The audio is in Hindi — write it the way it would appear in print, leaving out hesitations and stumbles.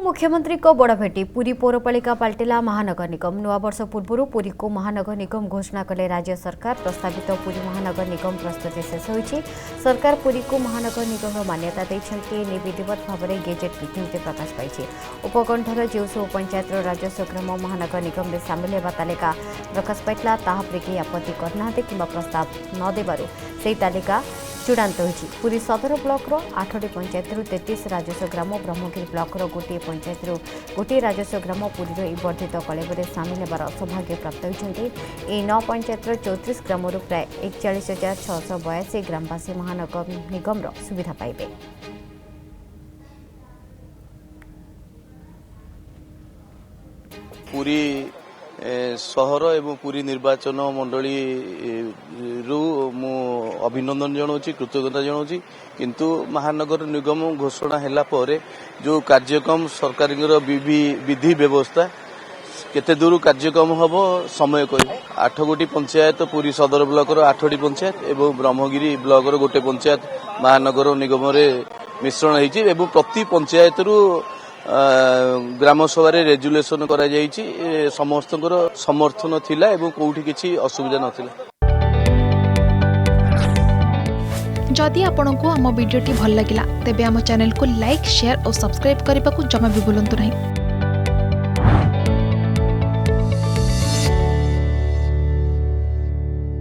मुख्यमंत्री को बड़ भेटी पुरी पौरपालिका पलटिला महानगर निगम नुआ वर्ष पूर्व पुरी को महानगर निगम घोषणा कले राज्य सरकार प्रस्तावित पुरी महानगर निगम प्रस्तुति शेष होईछि। सरकार पुरी को महानगर निगम मान्यता देइछन्ति। विधिवत भाव में गेजेट विज्ञप्ति प्रकाश पाई। उपकंठर जो सब पंचायत राजस्व ग्राम महानगर निगम में सामिल होगा तालिका प्रकाश पाइला ताहापर केही आपत्ति करना कि प्रस्ताव न देबारु सेही तालिका चूड़ांत होईछि। पुरी सदर ब्लॉक 8टी पंचायत 33 राजस्व ग्राम ब्रह्मगिरी ब्लॉक गोटे पंचायत गोटे राजस्व ग्राम पुरी वर्धित कलेब में सामिल होबार सौभाग्य प्राप्त होती। 9 पंचायत 34 ग्राम प्राय 41,682 ग्रामवासी महानगर निगम सुविधा पाइबे। पुरी सहर एवं पुरी निर्वाचन मंडली रु मु अभिनंदन जनाऊँच कृतज्ञता जनाऊँच। किंतु महानगर निगम घोषणा हैला परे जो कार्यक्रम सरकार विधि व्यवस्था केते दूर कार्यक्रम हम समय कर 8 गोटी पंचायत पुरी सदर ब्लॉक 8टी पंचायत एवं ब्रह्मगिरी ब्लॉक गोटे पंचायत महानगर निगम मिश्रण होती एवं प्रति पंचायत रु ग्राम सभा रेजुलेशन करा जायछि। समस्तकर समर्थन थिला एवं कोउठी किछि असुविधा नथिला। जदि आपंक आम भिडी भल लगा तेब आम चैनल को लाइक शेयर और सब्सक्राइब करने को जमा भी भूलु नहीं।